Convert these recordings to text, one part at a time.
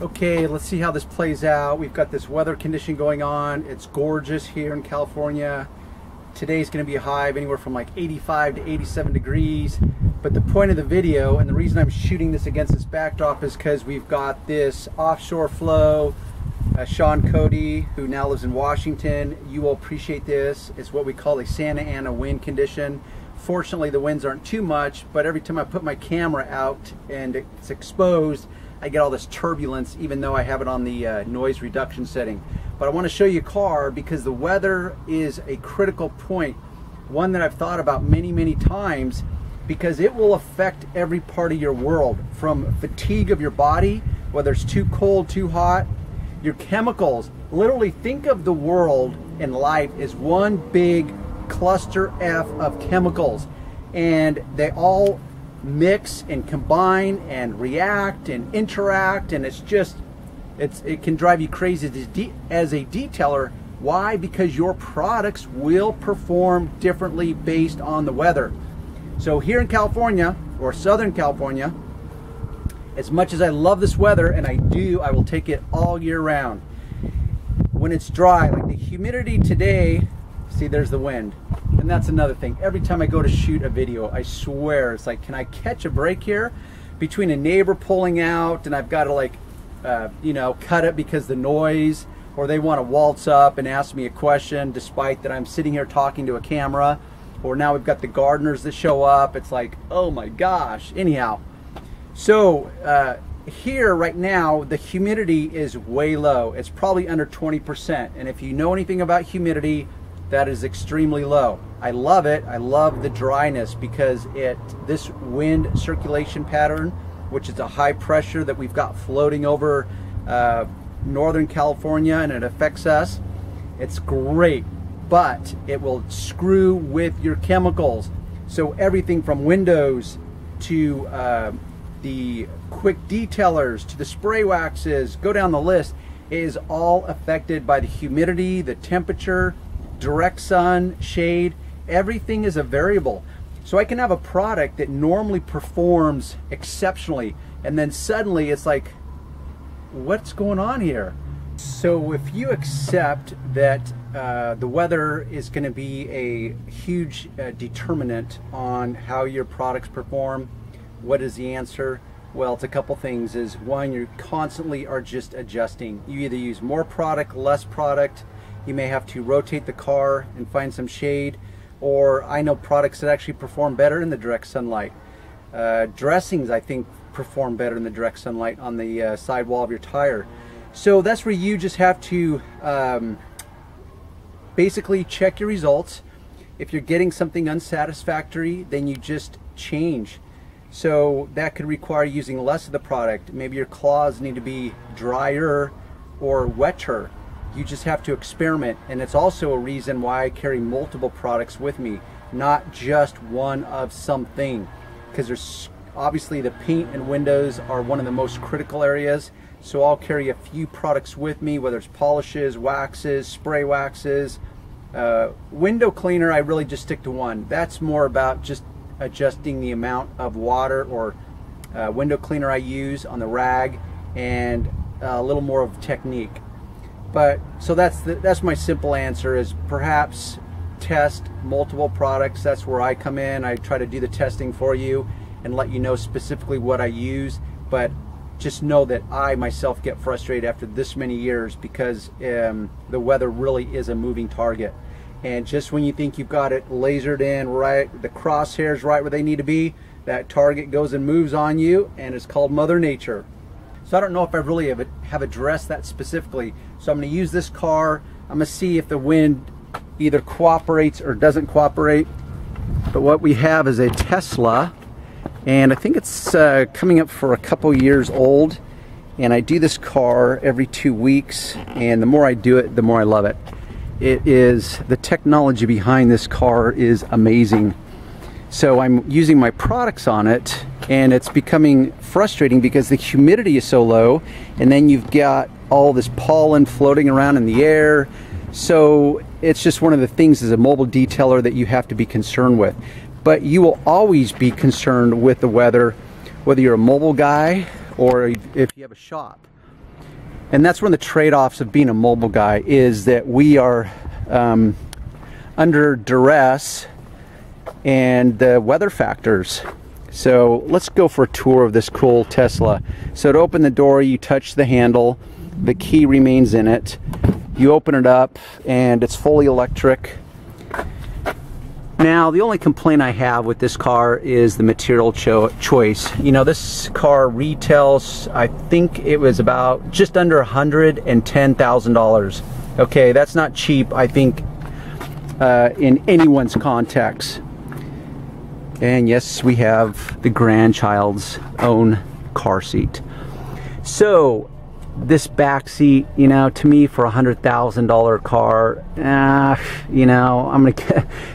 Okay, let's see how this plays out. We've got this weather condition going on. It's gorgeous here in California. Today's going to be a high of anywhere from like 85 to 87 degrees. But the point of the video, and the reason I'm shooting this against this backdrop, is because we've got this offshore flow. Sean Cody, who now lives in Washington, you will appreciate this. It's what we call a Santa Ana wind condition. Fortunately, the winds aren't too much, but every time I put my camera out and it's exposed, I get all this turbulence, even though I have it on the noise reduction setting. But I want to show you a car because the weather is a critical point, one that I've thought about many times, because it will affect every part of your world, from fatigue of your body, whether it's too cold, too hot, your chemicals. Literally think of the world and life as one big cluster F of chemicals, and they all mix and combine and react and interact, and it's just, it can drive you crazy as a detailer. Why? Because your products will perform differently based on the weather. So here in California, or Southern California, as much as I love this weather, and I will take it all year round. When it's dry, like the humidity today, see, there's the wind. And that's another thing. Every time I go to shoot a video, I swear, it's like, can I catch a break here? Between a neighbor pulling out and I've got to like, you know, cut it because the noise, or they want to waltz up and ask me a question despite that I'm sitting here talking to a camera, or now we've got the gardeners that show up. It's like, oh my gosh. Anyhow, so here right now, the humidity is way low. It's probably under 20%. And if you know anything about humidity, that is extremely low. I love it. I love the dryness because this wind circulation pattern, which is a high pressure that we've got floating over Northern California, and it affects us. It's great, but it will screw with your chemicals. So everything from windows to the quick detailers to the spray waxes, go down the list, is all affected by the humidity, the temperature, direct sun, shade. Everything is a variable. So I can have a product that normally performs exceptionally, and then suddenly it's like, what's going on here? So if you accept that the weather is going to be a huge determinant on how your products perform, what is the answer? Well, it's a couple things. Is one, you constantly are just adjusting. You either use more product, less product. You may have to rotate the car and find some shade, or I know products that actually perform better in the direct sunlight. Dressings, I think, perform better in the direct sunlight on the sidewall of your tire. So that's where you just have to basically check your results. If you're getting something unsatisfactory, then you just change. So that could require using less of the product. Maybe your claws need to be drier or wetter. You just have to experiment, and it's also a reason why I carry multiple products with me, not just one of something, because there's obviously the paint and windows are one of the most critical areas. So I'll carry a few products with me, whether it's polishes, waxes, spray waxes. Window cleaner, I really just stick to one. That's more about just adjusting the amount of water or window cleaner I use on the rag, and a little more of technique. But so that's my simple answer, is perhaps test multiple products. That's where I come in. I try to do the testing for you and let you know specifically what I use. But just know that I myself get frustrated after this many years because the weather really is a moving target. And just when you think you've got it lasered in right, the crosshairs right where they need to be, that target goes and moves on you, and it's called Mother Nature. So I don't know if I really have addressed that specifically. So I'm going to use this car. I'm going to see if the wind either cooperates or doesn't cooperate. But what we have is a Tesla, and I think it's coming up for a couple years old. And I do this car every 2 weeks, and the more I do it, the more I love it. The technology behind this car is amazing. So I'm using my products on it, and it's becoming frustrating because the humidity is so low, and then you've got all this pollen floating around in the air. So it's just one of the things as a mobile detailer that you have to be concerned with. But you will always be concerned with the weather, whether you're a mobile guy or if you have a shop. And that's one of the trade-offs of being a mobile guy, is that we are under duress and the weather factors. So let's go for a tour of this cool Tesla. So to open the door, you touch the handle, the key remains in it, you open it up, and it's fully electric. Now, the only complaint I have with this car is the material choice. You know, this car retails, I think it was about just under $110,000. Okay, that's not cheap, I think, in anyone's context. And yes, we have the grandchild's own car seat. So this back seat, you know, to me, for $100,000 car, you know,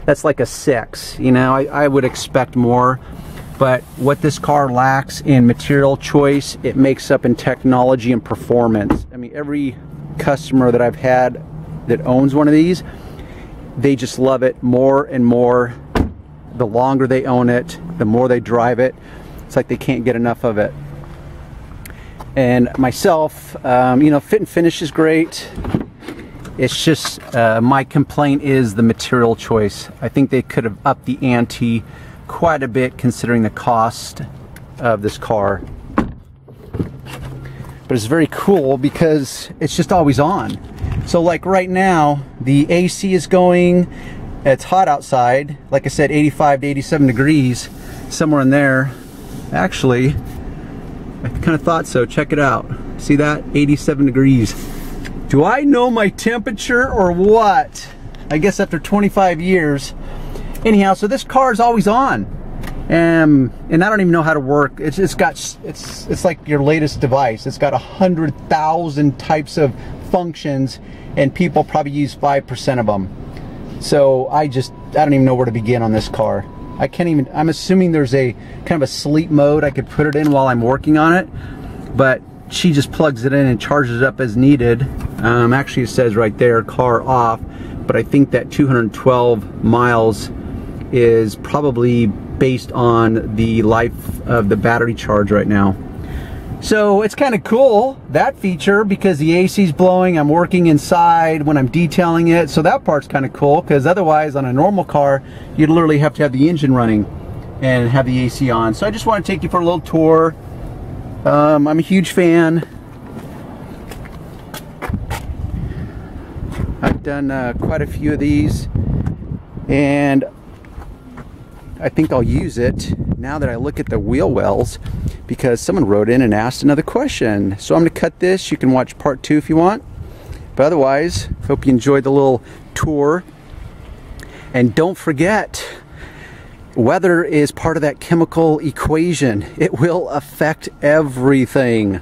that's like a 6. You know, I would expect more, but what this car lacks in material choice, it makes up in technology and performance. I mean, every customer that I've had that owns one of these, they just love it more and more. The longer they own it, the more they drive it. It's like they can't get enough of it. And myself, you know, fit and finish is great. It's just my complaint is the material choice. I think they could have upped the ante quite a bit considering the cost of this car. But it's very cool because it's just always on. So like right now, the AC is going. It's hot outside. Like I said, 85 to 87 degrees, somewhere in there. Actually, I kind of thought so. Check it out. See that? 87 degrees. Do I know my temperature or what? I guess after 25 years. Anyhow, so this car is always on. And I don't even know how to work. It's like your latest device. It's got 100,000 types of functions, and people probably use 5% of them. So I don't even know where to begin on this car. I'm assuming there's a kind of a sleep mode I could put it in while I'm working on it, but she just plugs it in and charges it up as needed. Actually, it says right there, car off, but I think that 212 miles is probably based on the life of the battery charge right now. So it's kind of cool, that feature, because the AC's blowing, I'm working inside when I'm detailing it, so that part's kind of cool, because otherwise on a normal car, you'd literally have to have the engine running and have the AC on. So I just want to take you for a little tour. I'm a huge fan. I've done quite a few of these, and I think I'll use it now that I look at the wheel wells, because someone wrote in and asked another question. So I'm going to cut this. You can watch part 2 if you want. But otherwise, hope you enjoyed the little tour. And don't forget, weather is part of that chemical equation. It will affect everything.